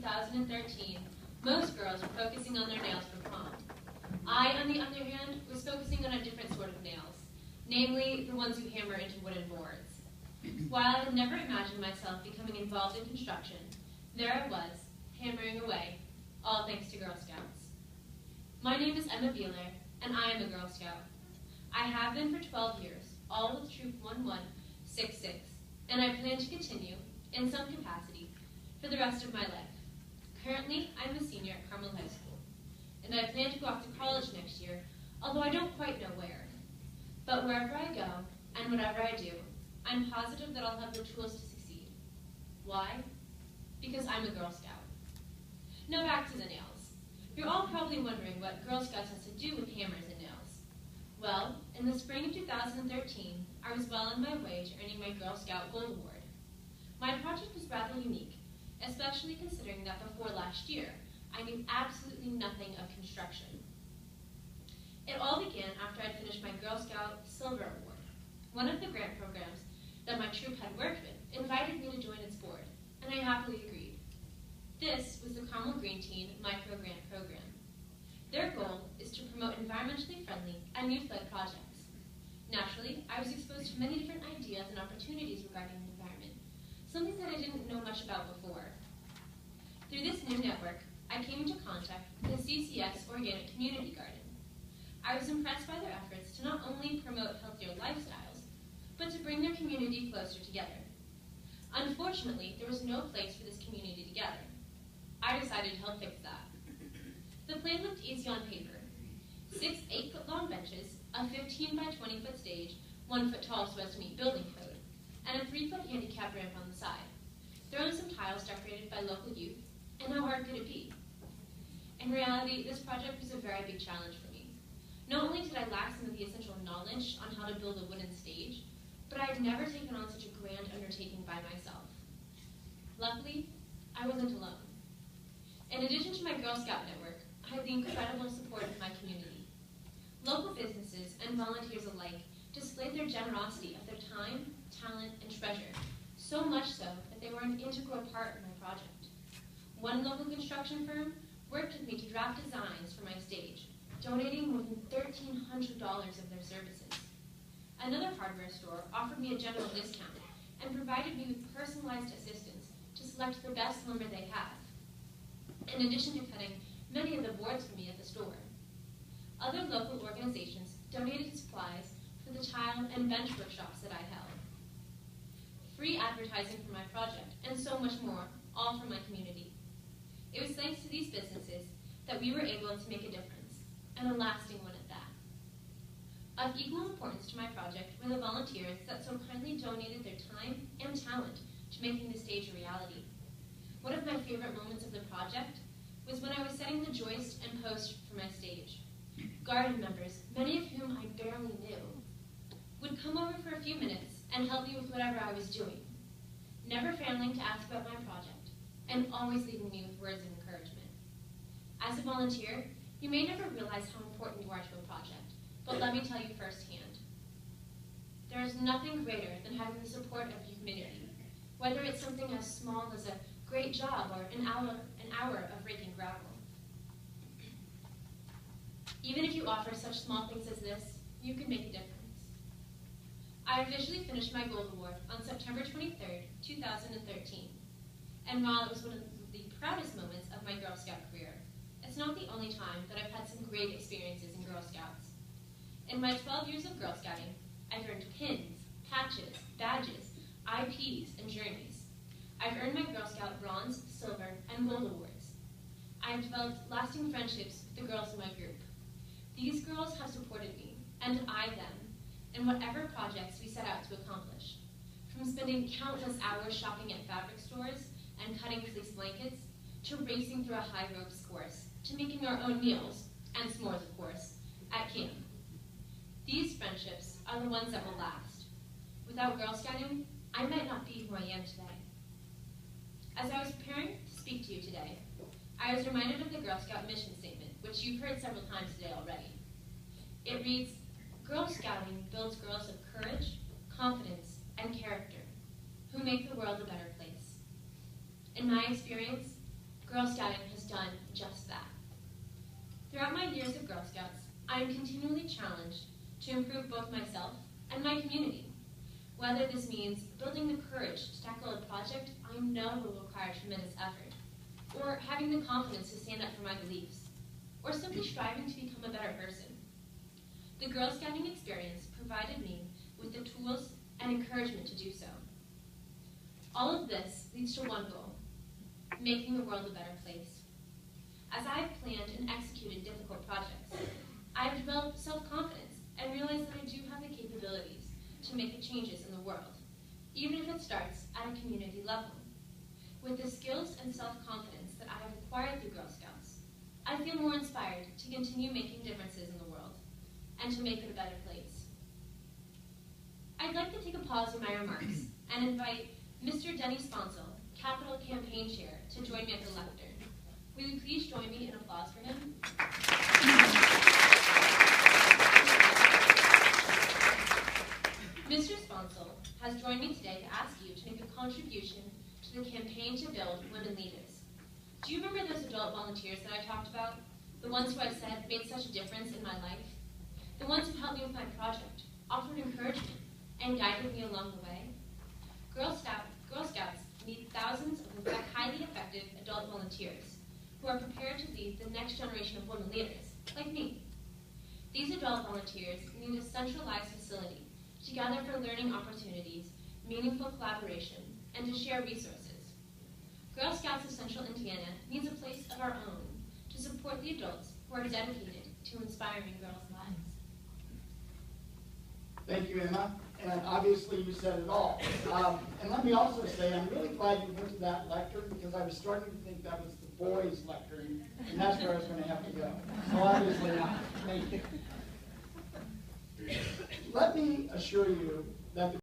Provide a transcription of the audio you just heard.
2013, most girls were focusing on their nails for prom. I, on the other hand, was focusing on a different sort of nails, namely the ones you hammer into wooden boards. While I had never imagined myself becoming involved in construction, there I was, hammering away, all thanks to Girl Scouts. My name is Ema GS, and I am a Girl Scout. I have been for 12 years, all with Troop 1166, and I plan to continue, in some capacity, for the rest of my life. Currently, I'm a senior at Carmel High School, and I plan to go off to college next year, although I don't quite know where. But wherever I go, and whatever I do, I'm positive that I'll have the tools to succeed. Why? Because I'm a Girl Scout. Now back to the nails. You're all probably wondering what Girl Scouts has to do with hammers and nails. Well, in the spring of 2013, I was well on my way to earning my Girl Scout Gold Award. My project was rather unique, especially considering that before last year, I knew absolutely nothing of construction. It all began after I'd finished my Girl Scout Silver Award. One of the grant programs that my troop had worked with invited me to join its board, and I happily agreed. This was the Carmel Green Teen Micro Grant Program. Their goal is to promote environmentally friendly and youth-led projects. Naturally, I was exposed to many different ideas and opportunities regarding the environment, something that I didn't know much about before. Through this new network, I came into contact with the CCS Organic Community Garden. I was impressed by their efforts to not only promote healthier lifestyles, but to bring their community closer together. Unfortunately, there was no place for this community to gather. I decided to help fix that. The plan looked easy on paper. 6 8-foot-long benches, a 15 by 20-foot stage, 1 foot tall so as to meet building code, and a 3-foot handicap ramp on the side. Throw in some tiles decorated by local youth, and how hard could it be? In reality, this project was a very big challenge for me. Not only did I lack some of the essential knowledge on how to build a wooden stage, but I had never taken on such a grand undertaking by myself. Luckily, I wasn't alone. In addition to my Girl Scout network, I had the incredible support of my community. Local businesses and volunteers alike displayed their generosity of their time, talent, and treasure, so much so that they were an integral part of my project. One local construction firm worked with me to draft designs for my stage, donating more than $1,300 of their services. Another hardware store offered me a general discount and provided me with personalized assistance to select the best lumber they have, in addition to cutting many of the boards for me at the store. Other local organizations donated supplies for the tile and bench workshops that I held. Free advertising for my project, and so much more, all from my community. It was thanks to these businesses that we were able to make a difference, and a lasting one at that. Of equal importance to my project were the volunteers that so kindly donated their time and talent to making the stage a reality. One of my favorite moments of the project was when I was setting the joist and post for my stage. Garden members, many of whom I barely knew, would come over for a few minutes and help me with whatever I was doing, never failing to ask about my project, and always leaving me with words of encouragement. As a volunteer, you may never realize how important you are to a project, but let me tell you firsthand. There is nothing greater than having the support of your community, whether it's something as small as a great job or an hour of raking gravel. Even if you offer such small things as this, you can make a difference. I officially finished my Gold Award on September 23rd, 2013. And while it was one of the proudest moments of my Girl Scout career, it's not the only time that I've had some great experiences in Girl Scouts. In my 12 years of Girl Scouting, I've earned pins, patches, badges, IPs, and journeys. I've earned my Girl Scout Bronze, Silver, and Gold Awards. I've developed lasting friendships with the girls in my group. These girls have supported me, and I them, in whatever projects we set out to accomplish. From spending countless hours shopping at fabric stores and cutting fleece blankets, to racing through a high ropes course, to making our own meals, and s'mores of course, at camp. These friendships are the ones that will last. Without Girl Scouting, I might not be who I am today. As I was preparing to speak to you today, I was reminded of the Girl Scout mission statement, which you've heard several times today already. It reads, "Girl Scouting builds girls of courage, confidence, and character, who make the world a better place." In my experience, Girl Scouting has done just that. Throughout my years of Girl Scouts, I am continually challenged to improve both myself and my community. Whether this means building the courage to tackle a project I know will require tremendous effort, or having the confidence to stand up for my beliefs, or simply striving to become a better person. The Girl Scouting experience provided me with the tools and encouragement to do so. All of this leads to one goal: making the world a better place. As I have planned and executed difficult projects, I have developed self-confidence and realized that I do have the capabilities to make the changes in the world, even if it starts at a community level. With the skills and self-confidence that I have acquired through Girl Scouts, I feel more inspired to continue making differences in the world and to make it a better place. I'd like to take a pause in my remarks and invite Mr. Denny Sponsel, Capital Campaign Chair, to join me at the lectern. Will you please join me in applause for him? Mr. Sponsel has joined me today to ask you to make a contribution to the campaign to build women leaders. Do you remember those adult volunteers that I talked about? The ones who I said made such a difference in my life? The ones who helped me with my project, offered encouragement, and guided me along the way? Girl Scouts need thousands of highly effective adult volunteers who are prepared to lead the next generation of women leaders, like me. These adult volunteers need a centralized facility to gather for learning opportunities, meaningful collaboration, and to share resources. Girl Scouts of Central Indiana needs a place of our own to support the adults who are dedicated to inspiring girls' lives. Thank you, Emma. And obviously you said it all. And let me also say, I'm really glad you went to that lectern, because I was starting to think that was the boys' lectern, and that's where I was going to have to go. So obviously not. Thank you. Let me assure you that the